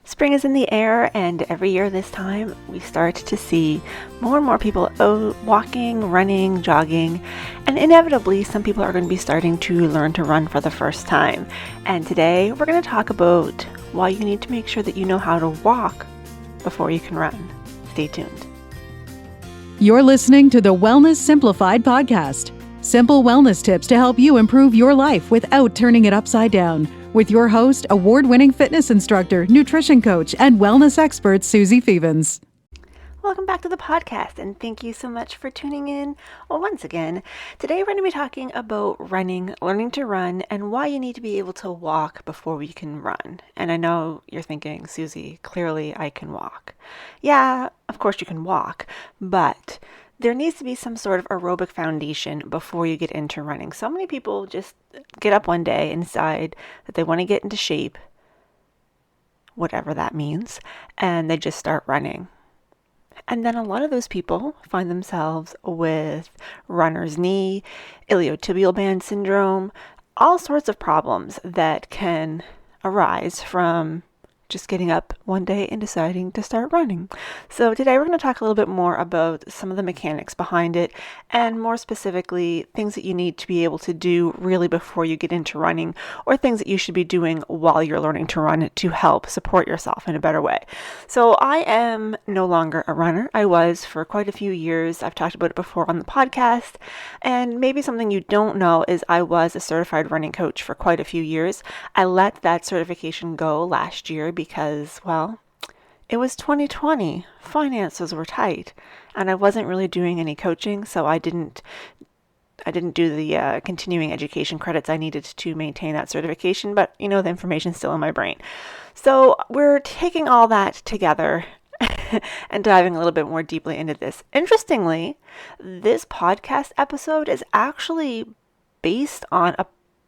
Spring is in the air, and every year this time we start to see more and more people walking, running, jogging, and inevitably some people are going to be starting to learn to run for the first time. And today we're going to talk about why you need to make sure that you know how to walk before you can run. Stay tuned. You're listening to the Wellness Simplified podcast. Simple wellness tips to help you improve your life without turning it upside down. With your host, award-winning fitness instructor, nutrition coach, and wellness expert, Susie Fevens. Welcome back to the podcast, and thank you so much for tuning in once again. Today we're going to be talking about running, learning to run, and why you need to be able to walk before we can run. And I know you're thinking, Susie, clearly I can walk. Yeah, of course you can walk, but there needs to be some sort of aerobic foundation before you get into running. So many people just get up one day and decide that they want to get into shape, whatever that means, and they just start running. And then a lot of those people find themselves with runner's knee, iliotibial band syndrome, all sorts of problems that can arise from just getting up one day and deciding to start running. So today we're going to talk a little bit more about some of the mechanics behind it, and more specifically things that you need to be able to do really before you get into running, or things that you should be doing while you're learning to run to help support yourself in a better way. So I am no longer a runner. I was for quite a few years. I've talked about it before on the podcast, and maybe something you don't know is I was a certified running coach for quite a few years. I let that certification go last year because, well, it was 2020. Finances were tight, and I wasn't really doing any coaching, so I didn't do the continuing education credits I needed to maintain that certification, but the information's still in my brain. So we're taking all that together and diving a little bit more deeply into this. Interestingly, this podcast episode is actually based on a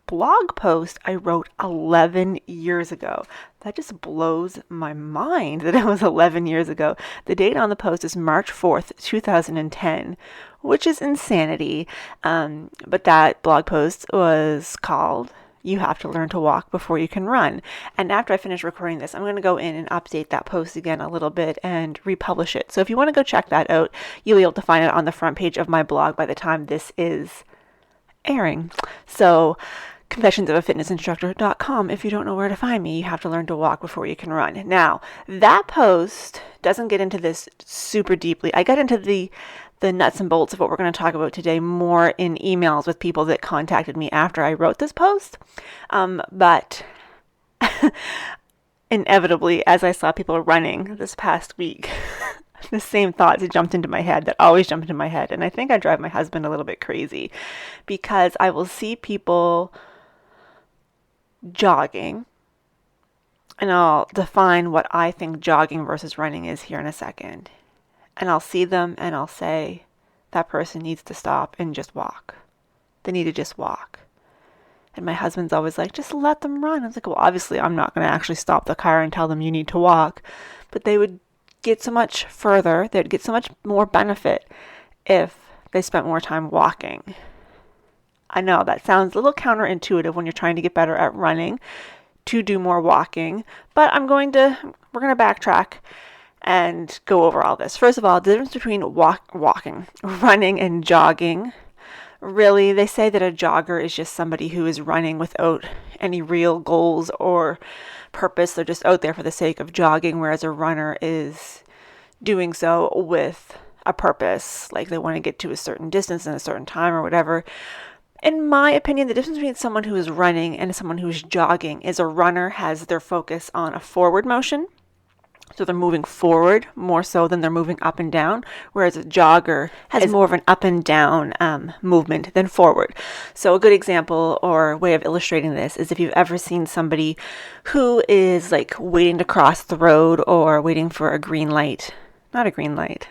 blog post I wrote 11 years ago. That just blows my mind that it was 11 years ago. The date on the post is March 4th, 2010, which is insanity. But that blog post was called "You Have to Learn to Walk Before You Can Run." And after I finish recording this, I'm going to go in and update that post again a little bit and republish it. So if you want to go check that out, you'll be able to find it on the front page of my blog by the time this is airing. So confessionsofafitnessinstructor.com. If you don't know where to find me, you have to learn to walk before you can run. Now, that post doesn't get into this super deeply. I got into the nuts and bolts of what we're going to talk about today more in emails with people that contacted me after I wrote this post. But inevitably, as I saw people running this past week, the same thoughts jumped into my head that always jump into my head. And I think I drive my husband a little bit crazy because I will see people jogging, and I'll define what I think jogging versus running is here in a second. And I'll see them and I'll say, that person needs to stop and just walk. They need to just walk. And my husband's always like, just let them run. I was like, well, obviously I'm not going to actually stop the car and tell them you need to walk. But they would get so much further, they'd get so much more benefit if they spent more time walking. I know that sounds a little counterintuitive when you're trying to get better at running, to do more walking, but we're going to backtrack and go over all this. First of all, the difference between running and jogging. Really, they say that a jogger is just somebody who is running without any real goals or purpose. They're just out there for the sake of jogging, whereas a runner is doing so with a purpose, like they want to get to a certain distance in a certain time or whatever. In my opinion, the difference between someone who is running and someone who is jogging is a runner has their focus on a forward motion. So they're moving forward more so than they're moving up and down, whereas a jogger has more of an up and down movement than forward. So a good example or way of illustrating this is if you've ever seen somebody who is like waiting to cross the road or waiting for a green light, not a green light,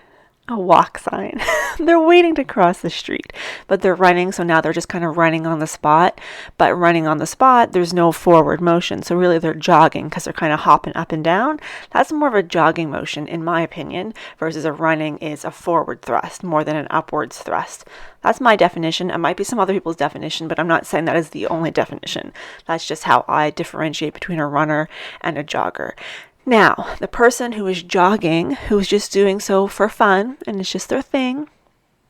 a walk sign. They're waiting to cross the street, but they're running. So now they're just kind of running on the spot, but running on the spot, there's no forward motion. So really they're jogging because they're kind of hopping up and down. That's more of a jogging motion in my opinion, versus a running is a forward thrust more than an upwards thrust. That's my definition. It might be some other people's definition, but I'm not saying that is the only definition. That's just how I differentiate between a runner and a jogger. Now, the person who is jogging, who is just doing so for fun, and it's just their thing,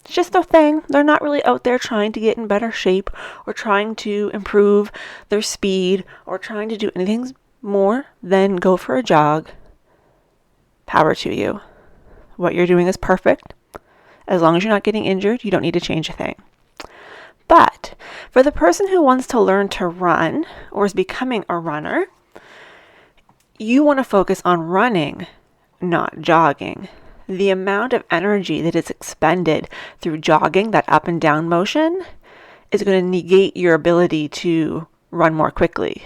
it's just their thing. They're not really out there trying to get in better shape or trying to improve their speed or trying to do anything more than go for a jog. Power to you. What you're doing is perfect. As long as you're not getting injured, you don't need to change a thing. But for the person who wants to learn to run or is becoming a runner, you want to focus on running, not jogging. The amount of energy that is expended through jogging, that up and down motion, is going to negate your ability to run more quickly.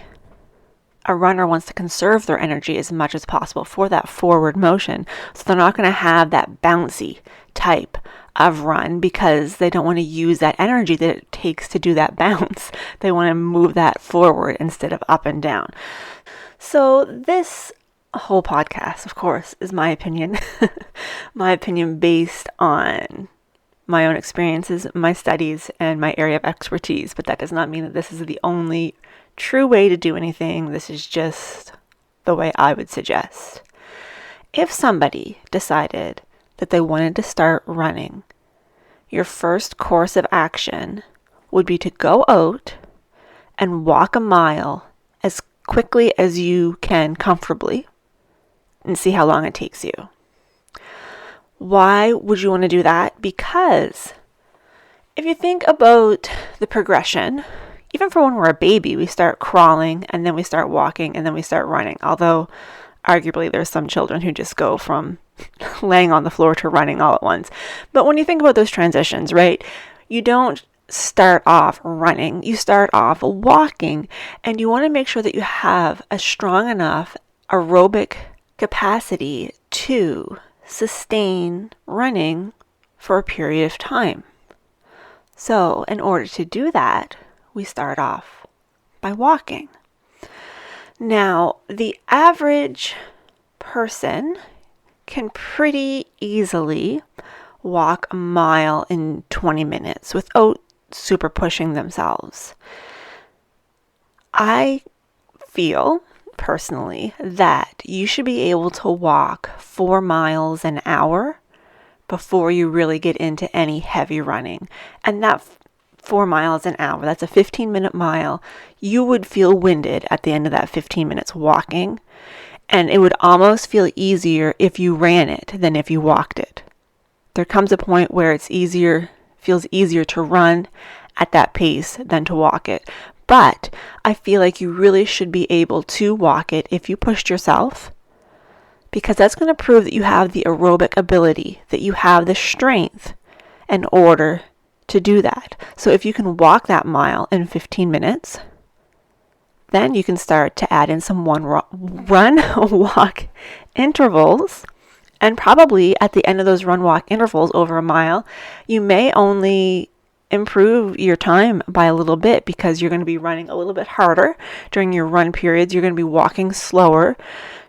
A runner wants to conserve their energy as much as possible for that forward motion. So they're not going to have that bouncy type of run because they don't want to use that energy that it takes to do that bounce. They want to move that forward instead of up and down. So this whole podcast, of course, is my opinion. My opinion based on my own experiences, my studies, and my area of expertise. But that does not mean that this is the only true way to do anything. This is just the way I would suggest. If somebody decided that they wanted to start running, your first course of action would be to go out and walk a mile as quickly as you can comfortably and see how long it takes you. Why would you want to do that? Because if you think about the progression, even for when we're a baby, we start crawling and then we start walking and then we start running. Although arguably there's some children who just go from laying on the floor to running all at once. But when you think about those transitions, right, you don't start off running, you start off walking, and you want to make sure that you have a strong enough aerobic capacity to sustain running for a period of time. So in order to do that, we start off by walking. Now, the average person can pretty easily walk a mile in 20 minutes without super pushing themselves. I feel personally that you should be able to walk 4 miles an hour before you really get into any heavy running. And that 4 miles an hour, that's a 15-minute mile. You would feel winded at the end of that 15 minutes walking, and it would almost feel easier if you ran it than if you walked it. There comes a point where feels easier to run at that pace than to walk it. But I feel like you really should be able to walk it if you pushed yourself, because that's going to prove that you have the aerobic ability, that you have the strength in order to do that. So if you can walk that mile in 15 minutes, then you can start to add in some run-walk intervals. And probably at the end of those run-walk intervals over a mile, you may only improve your time by a little bit because you're going to be running a little bit harder during your run periods. You're going to be walking slower.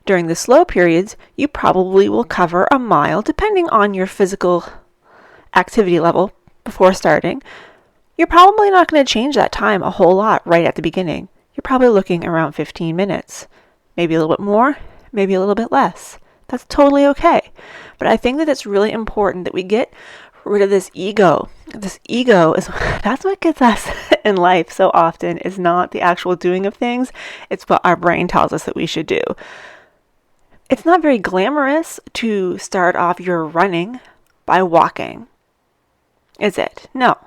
During the slow periods, you probably will cover a mile, depending on your physical activity level before starting. You're probably not going to change that time a whole lot right at the beginning. You're probably looking around 15 minutes, maybe a little bit more, maybe a little bit less. That's totally okay. But I think that it's really important that we get rid of this ego. This ego that's what gets us in life so often, is not the actual doing of things. It's what our brain tells us that we should do. It's not very glamorous to start off your running by walking, is it? No.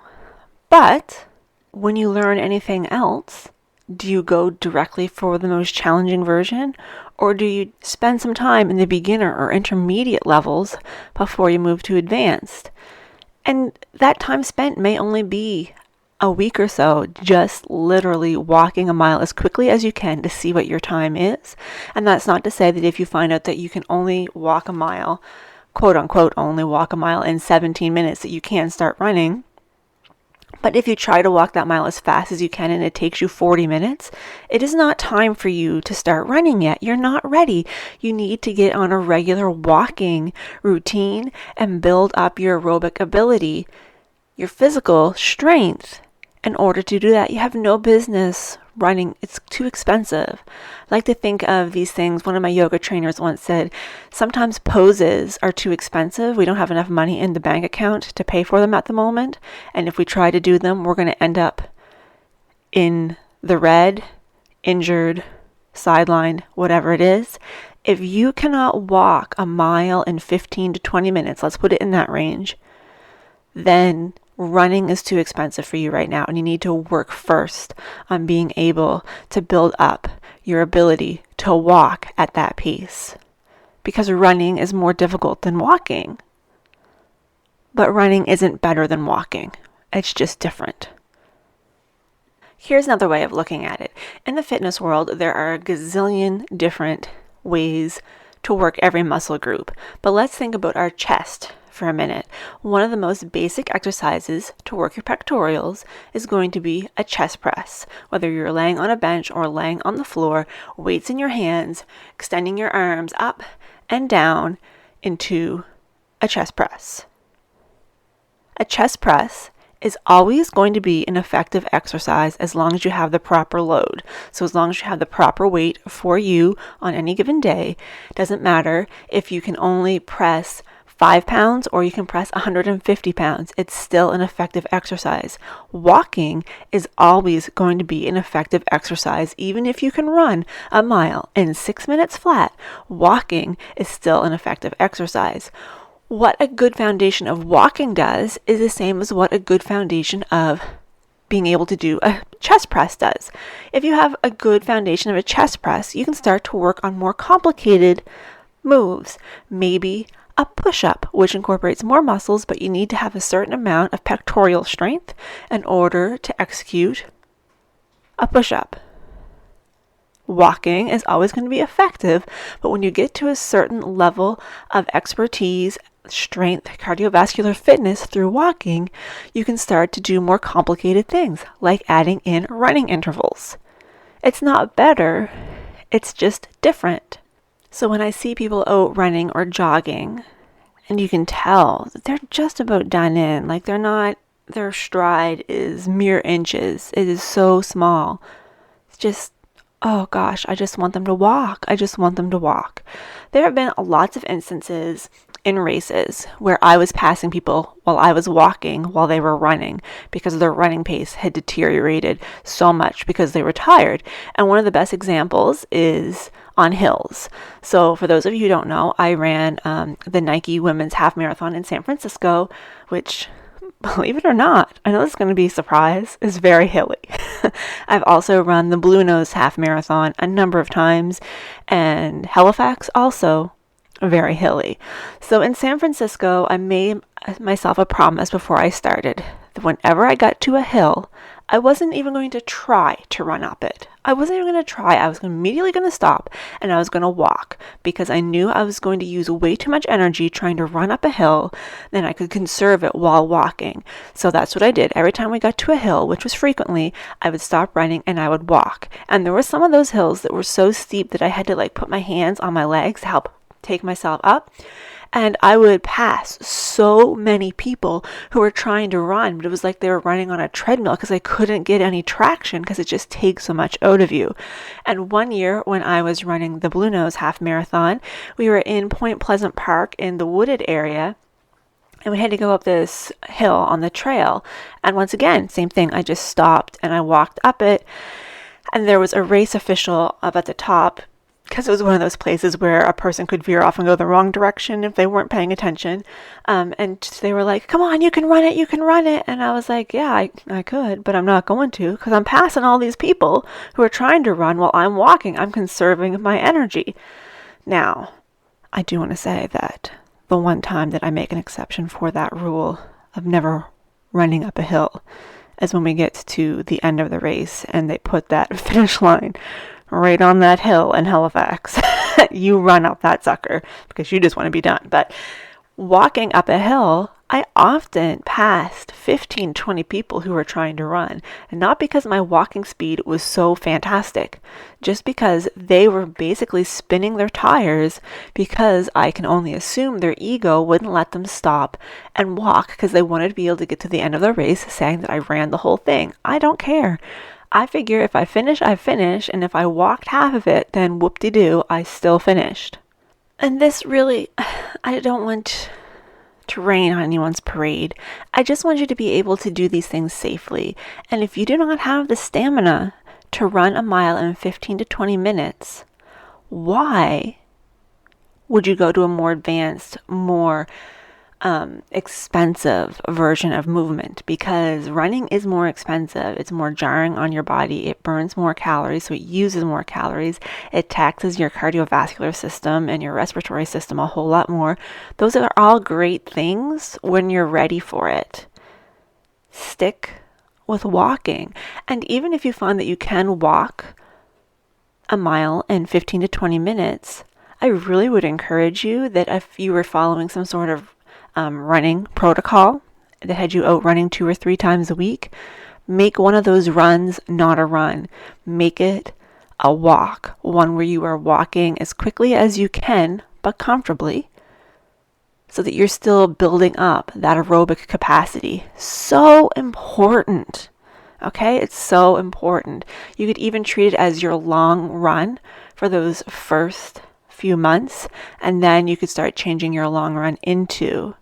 But when you learn anything else, do you go directly for the most challenging version, or do you spend some time in the beginner or intermediate levels before you move to advanced? And that time spent may only be a week or so, just literally walking a mile as quickly as you can to see what your time is. And that's not to say that if you find out that you can only walk a mile, quote unquote, only walk a mile in 17 minutes, that you can start running. But if you try to walk that mile as fast as you can and it takes you 40 minutes, it is not time for you to start running yet. You're not ready. You need to get on a regular walking routine and build up your aerobic ability, your physical strength. In order to do that, you have no business running, it's too expensive. I like to think of these things. One of my yoga trainers once said, sometimes poses are too expensive. We don't have enough money in the bank account to pay for them at the moment. And if we try to do them, we're going to end up in the red, injured, sidelined, whatever it is. If you cannot walk a mile in 15 to 20 minutes, let's put it in that range, then running is too expensive for you right now, and you need to work first on being able to build up your ability to walk at that pace, because running is more difficult than walking. But running isn't better than walking. It's just different. Here's another way of looking at it. In the fitness world, there are a gazillion different ways to work every muscle group. But let's think about our chest for a minute. One of the most basic exercises to work your pectorals is going to be a chest press. Whether you're laying on a bench or laying on the floor, weights in your hands, extending your arms up and down into a chest press. A chest press is always going to be an effective exercise as long as you have the proper load. So as long as you have the proper weight for you on any given day, it doesn't matter if you can only press 5 pounds or you can press 150 pounds. It's still an effective exercise. Walking is always going to be an effective exercise. Even if you can run a mile in 6 minutes flat, walking is still an effective exercise. What a good foundation of walking does is the same as what a good foundation of being able to do a chest press does. If you have a good foundation of a chest press, you can start to work on more complicated moves. Maybe a push-up, which incorporates more muscles, but you need to have a certain amount of pectoral strength in order to execute a push-up. Walking is always going to be effective, but when you get to a certain level of expertise, strength, cardiovascular fitness through walking, you can start to do more complicated things, like adding in running intervals. It's not better, it's just different. So when I see people out running or jogging, and you can tell that they're just about done in, like their stride is mere inches. It is so small. It's just, oh gosh, I just want them to walk. I just want them to walk. There have been lots of instances in races where I was passing people while I was walking while they were running because their running pace had deteriorated so much because they were tired. And one of the best examples is on hills. So for those of you who don't know, I ran the Nike Women's Half Marathon in San Francisco, which, believe it or not, I know this is going to be a surprise, is very hilly. I've also run the Blue Nose Half Marathon a number of times, and Halifax also very hilly. So in San Francisco, I made myself a promise before I started that whenever I got to a hill, I wasn't even going to try to run up it. I wasn't even going to try. I was immediately going to stop and I was going to walk because I knew I was going to use way too much energy trying to run up a hill than I could conserve it while walking. So that's what I did. Every time we got to a hill, which was frequently, I would stop running and I would walk. And there were some of those hills that were so steep that I had to put my hands on my legs to help take myself up. And I would pass so many people who were trying to run, but it was like they were running on a treadmill because I couldn't get any traction because it just takes so much out of you. And one year when I was running the Blue Nose Half Marathon, we were in Point Pleasant Park in the wooded area, and we had to go up this hill on the trail. And once again, same thing, I just stopped and I walked up it, and there was a race official up at the top, because it was one of those places where a person could veer off and go the wrong direction if they weren't paying attention. And they were like, come on, you can run it, you can run it. And I was like, yeah, I could, but I'm not going to because I'm passing all these people who are trying to run while I'm walking. I'm conserving my energy. Now, I do want to say that the one time that I make an exception for that rule of never running up a hill is when we get to the end of the race and they put that finish line right on that hill in Halifax. You run up that sucker because you just want to be done. But walking up a hill, I often passed 15, 20 people who were trying to run. And not because my walking speed was so fantastic, just because they were basically spinning their tires because I can only assume their ego wouldn't let them stop and walk because they wanted to be able to get to the end of the race saying that I ran the whole thing. I don't care. I figure if I finish, I finish, and if I walked half of it, then whoop-de-doo, I still finished. And this really, I don't want to rain on anyone's parade. I just want you to be able to do these things safely. And if you do not have the stamina to run a mile in 15 to 20 minutes, why would you go to a more advanced, more expensive version of movement? Because running is more expensive. It's more jarring on your body. It burns more calories, so it uses more calories. It taxes your cardiovascular system and your respiratory system a whole lot more. Those are all great things when you're ready for it. Stick with walking. And even if you find that you can walk a mile in 15 to 20 minutes, I really would encourage you that if you were following some sort of running protocol that had you out running 2 or 3 times a week, make one of those runs not a run. Make it a walk, one where you are walking as quickly as you can, but comfortably, so that you're still building up that aerobic capacity. So important. Okay, it's so important. You could even treat it as your long run for those first few months, and then you could start changing your long run into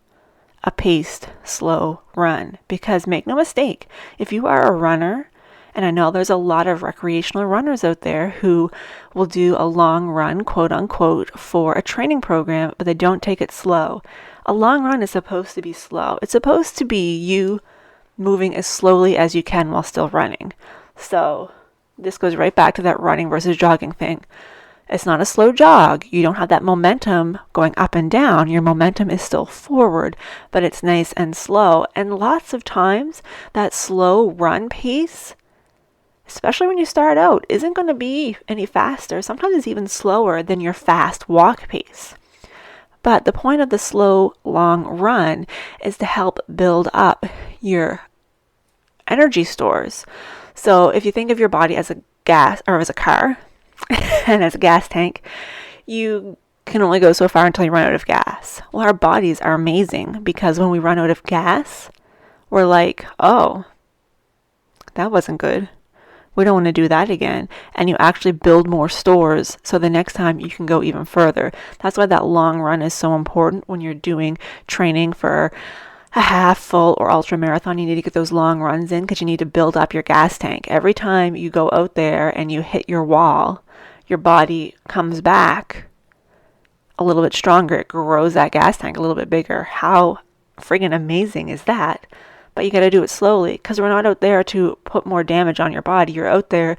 a paced, slow run. Because make no mistake, if you are a runner, and I know there's a lot of recreational runners out there who will do a long run, quote unquote, for a training program, but they don't take it slow. A long run is supposed to be slow. It's supposed to be you moving as slowly as you can while still running. So this goes right back to that running versus jogging thing. It's not a slow jog. You don't have that momentum going up and down. Your momentum is still forward, but it's nice and slow. And lots of times that slow run pace, especially when you start out, isn't going to be any faster. Sometimes it's even slower than your fast walk pace. But the point of the slow, long run is to help build up your energy stores. So if you think of your body as a gas or as a car and as a gas tank, you can only go so far until you run out of gas. Well, our bodies are amazing because when we run out of gas, we're like, oh, that wasn't good. We don't want to do that again. And you actually build more stores so the next time you can go even further. That's why that long run is so important when you're doing training for a half, full, or ultra marathon. You need to get those long runs in because you need to build up your gas tank. Every time you go out there and you hit your wall, your body comes back a little bit stronger. It grows that gas tank a little bit bigger. How friggin' amazing is that? But you got to do it slowly because we're not out there to put more damage on your body. You're out there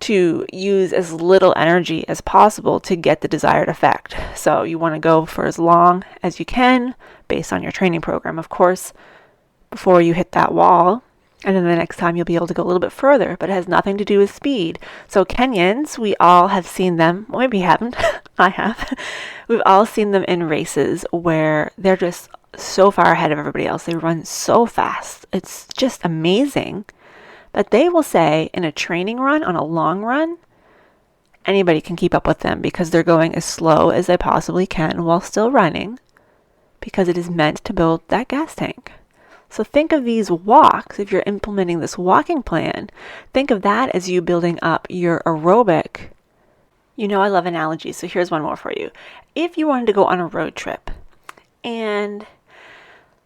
to use as little energy as possible to get the desired effect. So you want to go for as long as you can based on your training program, of course, before you hit that wall. And then the next time you'll be able to go a little bit further, but it has nothing to do with speed. So Kenyans, we all have seen them. Well, maybe you haven't. I have. We've all seen them in races where they're just so far ahead of everybody else. They run so fast. It's just amazing. But they will say in a training run, on a long run, anybody can keep up with them because they're going as slow as they possibly can while still running because it is meant to build that gas tank. So think of these walks, if you're implementing this walking plan, think of that as you building up your aerobic. You know I love analogies, so here's one more for you. If you wanted to go on a road trip and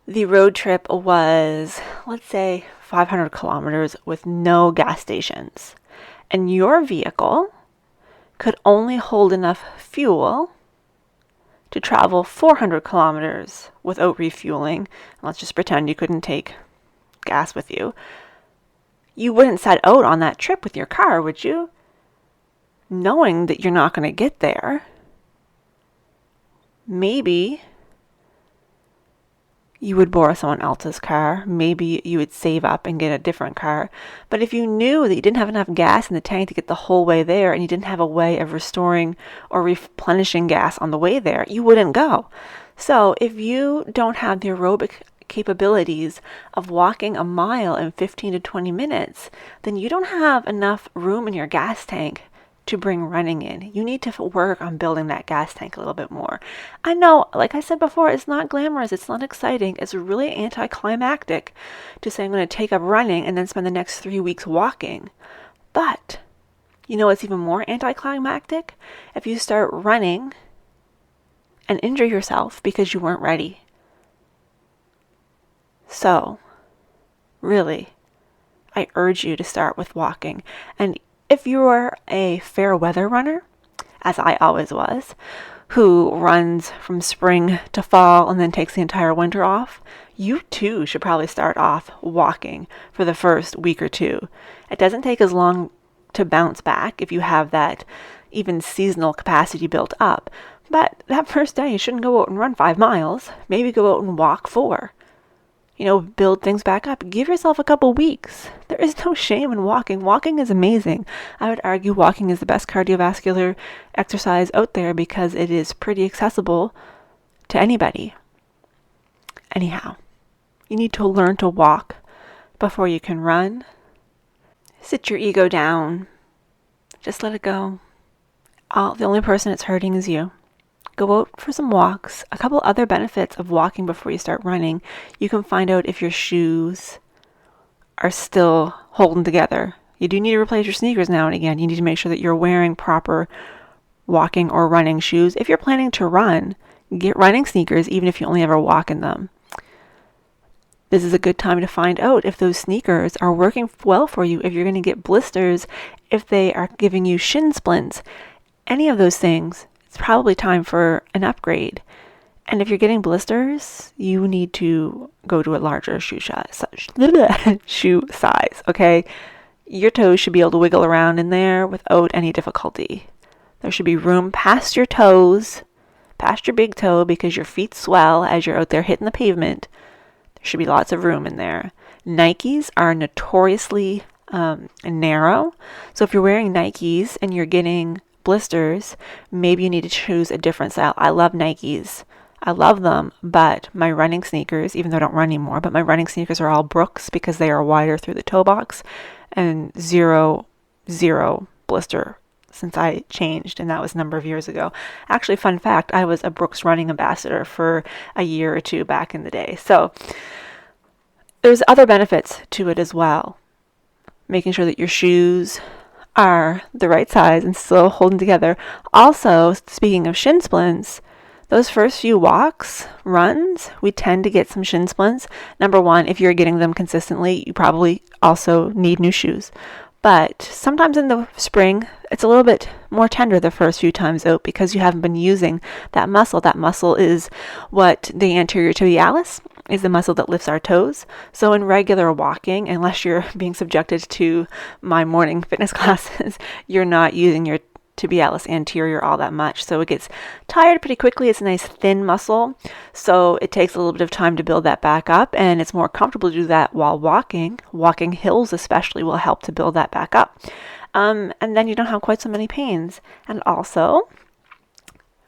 the road trip was, let's say, 500 kilometers with no gas stations, and your vehicle could only hold enough fuel to travel 400 kilometers without refueling. Let's just pretend you couldn't take gas with you. You wouldn't set out on that trip with your car, would you? Knowing that you're not going to get there. Maybe you would borrow someone else's car. Maybe you would save up and get a different car. But if you knew that you didn't have enough gas in the tank to get the whole way there and you didn't have a way of restoring or replenishing gas on the way there, you wouldn't go. So if you don't have the aerobic capabilities of walking a mile in 15 to 20 minutes, then you don't have enough room in your gas tank to bring running in. You need to work on building that gas tank a little bit more. I know, like I said before, it's not glamorous, it's not exciting, it's really anticlimactic to say I'm going to take up running and then spend the next 3 weeks walking. But you know what's even more anticlimactic? If you start running and injure yourself because you weren't ready. So, really, I urge you to start with walking. And if you are a fair weather runner, as I always was, who runs from spring to fall and then takes the entire winter off, you too should probably start off walking for the first week or two. It doesn't take as long to bounce back if you have that even seasonal capacity built up. But that first day, you shouldn't go out and run 5 miles. Maybe go out and walk 4. Build things back up. Give yourself a couple weeks. There is no shame in walking. Walking is amazing. I would argue walking is the best cardiovascular exercise out there because it is pretty accessible to anybody. Anyhow, you need to learn to walk before you can run. Sit your ego down. Just let it go. The only person it's hurting is you. Go out for some walks. A couple other benefits of walking before you start running. You can find out if your shoes are still holding together. You do need to replace your sneakers now and again. You need to make sure that you're wearing proper walking or running shoes. If you're planning to run, get running sneakers even if you only ever walk in them. This is a good time to find out if those sneakers are working well for you, if you're going to get blisters, if they are giving you shin splints, any of those things. It's probably time for an upgrade. And if you're getting blisters, you need to go to a larger shoe size, okay? Your toes should be able to wiggle around in there without any difficulty. There should be room past your toes, past your big toe, because your feet swell as you're out there hitting the pavement. There should be lots of room in there. Nikes are notoriously narrow. So if you're wearing Nikes and you're getting blisters, maybe you need to choose a different style. I love Nikes. I love them, but my running sneakers, even though I don't run anymore, but my running sneakers are all Brooks because they are wider through the toe box and zero blister since I changed, and that was a number of years ago. Actually, fun fact, I was a Brooks running ambassador for a year or two back in the day. So there's other benefits to it as well. Making sure that your shoes are the right size and still holding together. Also, speaking of shin splints, those first few walks, runs, we tend to get some shin splints. Number one, if you're getting them consistently, you probably also need new shoes. But sometimes in the spring, it's a little bit more tender the first few times out because you haven't been using that muscle. That muscle is what the anterior tibialis is, the muscle that lifts our toes. So in regular walking, unless you're being subjected to my morning fitness classes, you're not using your tibialis anterior all that much. So it gets tired pretty quickly. It's a nice thin muscle. So it takes a little bit of time to build that back up, and it's more comfortable to do that while walking. Walking hills especially will help to build that back up. And then you don't have quite so many pains. And also,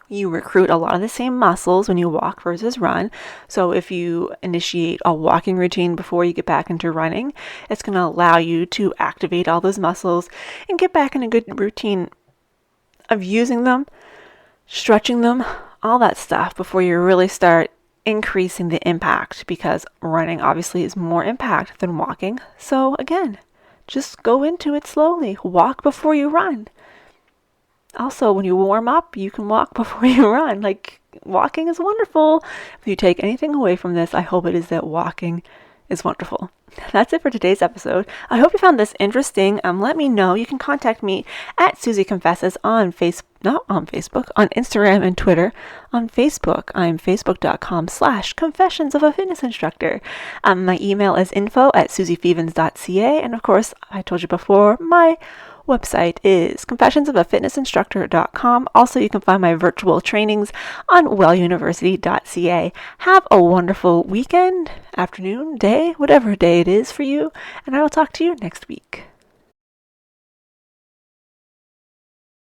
you recruit a lot of the same muscles when you walk versus run. So if you initiate a walking routine before you get back into running, it's going to allow you to activate all those muscles and get back in a good routine of using them, stretching them, all that stuff before you really start increasing the impact, because running obviously is more impact than walking. So again, just go into it slowly. Walk before you run. Also, when you warm up, you can walk before you run. Like, walking is wonderful. If you take anything away from this, I hope it is that walking is wonderful. That's it for today's episode. I hope you found this interesting. Let me know. You can contact me at Susie Confesses on on Instagram and Twitter. On Facebook, I'm facebook.com/confessions of a fitness instructor. My email is info@susiefevens.ca. And of course, I told you before, my website is confessionsofaFitnessInstructor.com. Also, you can find my virtual trainings on welluniversity.ca. Have a wonderful weekend, afternoon, day, whatever day it is for you, and I will talk to you next week.